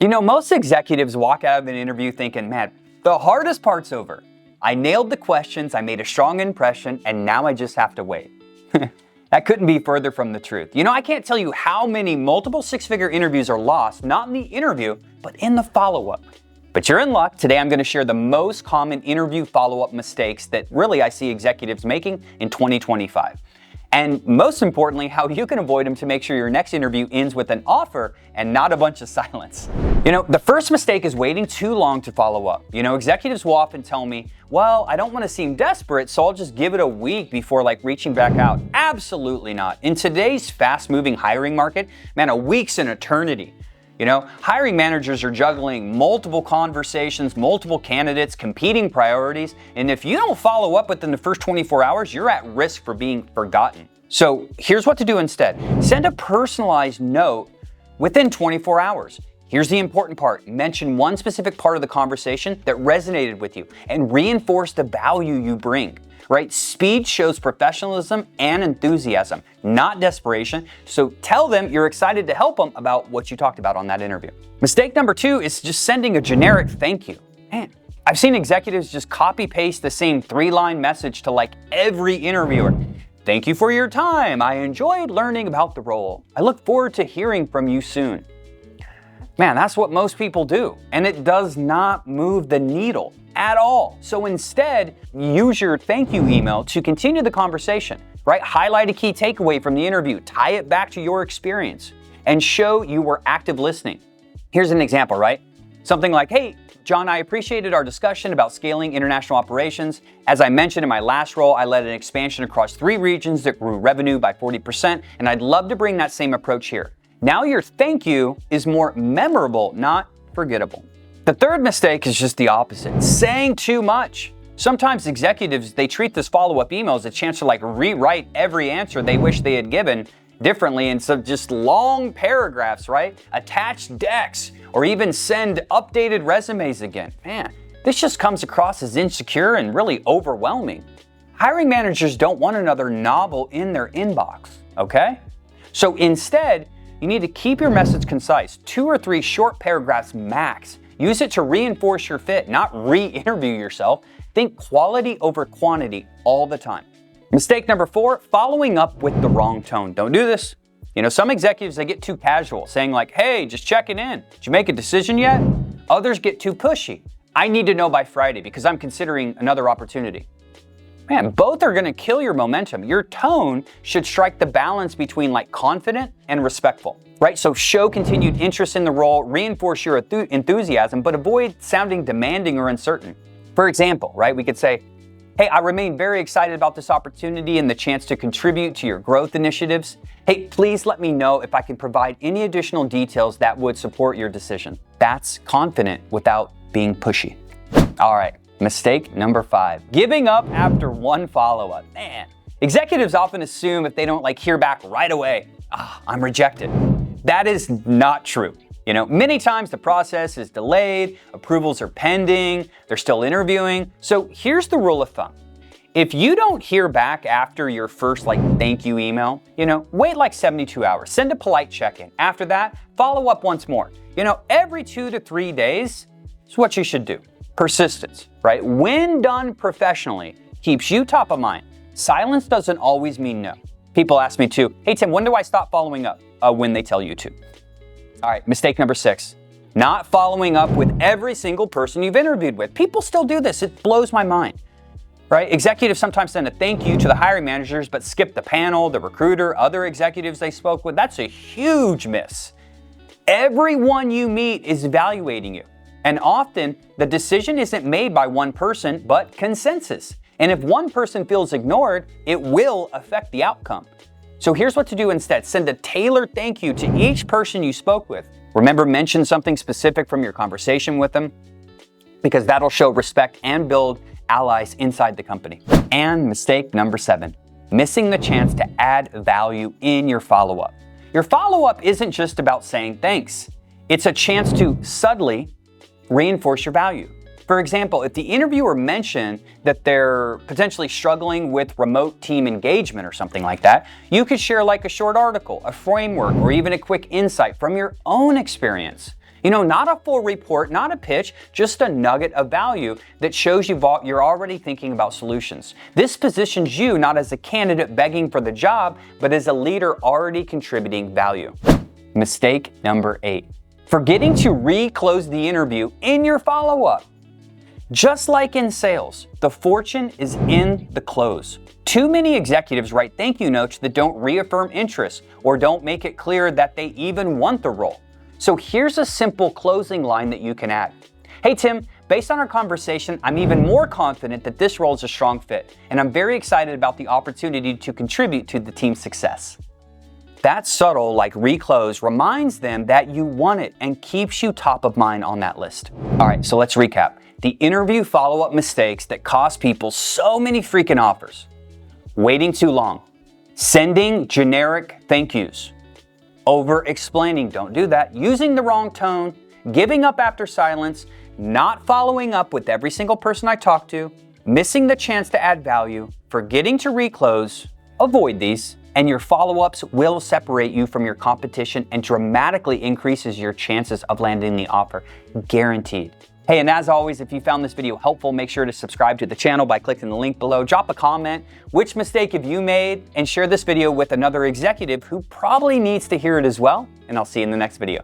You know, most executives walk out of an interview thinking, man, the hardest part's over. I nailed the questions, I made a strong impression, and now I just have to wait. That couldn't be further from the truth. You know, I can't tell you how many multiple six-figure interviews are lost, not in the interview, but in the follow-up. But you're in luck. Today I'm going to share the most common interview follow-up mistakes that really I see executives making in 2025. And most importantly, how you can avoid them to make sure your next interview ends with an offer and not a bunch of silence. You know, the first mistake is waiting too long to follow up. You know, executives will often tell me, well, I don't want to seem desperate, so I'll just give it a week before reaching back out. Absolutely not. In today's fast-moving hiring market, man, a week's an eternity. You know, hiring managers are juggling multiple conversations, multiple candidates, competing priorities, and if you don't follow up within the first 24 hours, you're at risk for being forgotten. So here's what to do instead. Send a personalized note within 24 hours. Here's the important part. Mention one specific part of the conversation that resonated with you and reinforce the value you bring. Right? Speed shows professionalism and enthusiasm, not desperation. So tell them you're excited to help them about what you talked about on that interview. Mistake number 2 is just sending a generic thank you. Man, I've seen executives just copy paste the same 3-line message to every interviewer. Thank you for your time. I enjoyed learning about the role. I look forward to hearing from you soon. Man, that's what most people do, and it does not move the needle at all. So instead, use your thank you email to continue the conversation, right? Highlight a key takeaway from the interview, tie it back to your experience, and show you were active listening. Here's an example, right? Something like, hey, John, I appreciated our discussion about scaling international operations. As I mentioned in my last role, I led an expansion across 3 regions that grew revenue by 40%, and I'd love to bring that same approach here. Now your thank you is more memorable, not forgettable. The third mistake is just the opposite, saying too much. Sometimes executives, they treat this follow-up email as a chance to rewrite every answer they wish they had given differently instead of just long paragraphs, right? Attached decks, or even send updated resumes again. Man, this just comes across as insecure and really overwhelming. Hiring managers don't want another novel in their inbox, okay? So instead, you need to keep your message concise, 2 or 3 short paragraphs max. Use it to reinforce your fit, not re-interview yourself. Think quality over quantity all the time. Mistake number 4, following up with the wrong tone. Don't do this. You know, some executives, they get too casual, saying hey, just checking in. Did you make a decision yet? Others get too pushy. I need to know by Friday because I'm considering another opportunity. Man, both are gonna kill your momentum. Your tone should strike the balance between confident and respectful, right? So show continued interest in the role, reinforce your enthusiasm, but avoid sounding demanding or uncertain. For example, right, we could say, hey, I remain very excited about this opportunity and the chance to contribute to your growth initiatives. Hey, please let me know if I can provide any additional details that would support your decision. That's confident without being pushy. All right. Mistake number 5, giving up after one follow-up. Man, executives often assume if they don't hear back right away, I'm rejected. That is not true. You know, many times the process is delayed, approvals are pending, they're still interviewing. So here's the rule of thumb. If you don't hear back after your first thank you email, wait 72 hours, send a polite check-in. After that, follow up once more. Every 2 to 3 days is what you should do. Persistence, right? When done professionally, keeps you top of mind. Silence doesn't always mean no. People ask me too, hey Tim, when do I stop following up? When they tell you to. All right, mistake number 6, not following up with every single person you've interviewed with. People still do this, it blows my mind, right? Executives sometimes send a thank you to the hiring managers, but skip the panel, the recruiter, other executives they spoke with. That's a huge miss. Everyone you meet is evaluating you. And often, the decision isn't made by one person, but consensus. And if one person feels ignored, it will affect the outcome. So here's what to do instead. Send a tailored thank you to each person you spoke with. Remember, mention something specific from your conversation with them, because that'll show respect and build allies inside the company. And mistake number 7, missing the chance to add value in your follow-up. Your follow-up isn't just about saying thanks. It's a chance to subtly reinforce your value. For example, if the interviewer mentioned that they're potentially struggling with remote team engagement or something like that, you could share a short article, a framework, or even a quick insight from your own experience. Not a full report, not a pitch, just a nugget of value that shows you're already thinking about solutions. This positions you not as a candidate begging for the job, but as a leader already contributing value. Mistake number 8. Forgetting to re-close the interview in your follow-up. Just like in sales, the fortune is in the close. Too many executives write thank you notes that don't reaffirm interest or don't make it clear that they even want the role. So here's a simple closing line that you can add. Hey Tim, based on our conversation, I'm even more confident that this role is a strong fit, and I'm very excited about the opportunity to contribute to the team's success. That subtle, like reclose, reminds them that you want it and keeps you top of mind on that list. All right, so let's recap. The interview follow-up mistakes that cost people so many freaking offers. Waiting too long. Sending generic thank yous. Over-explaining, don't do that. Using the wrong tone. Giving up after silence. Not following up with every single person I talk to. Missing the chance to add value. Forgetting to reclose. Avoid these, and your follow-ups will separate you from your competition and dramatically increases your chances of landing the offer. Guaranteed. Hey, and as always, if you found this video helpful, make sure to subscribe to the channel by clicking the link below. Drop a comment, which mistake have you made, and share this video with another executive who probably needs to hear it as well. And I'll see you in the next video.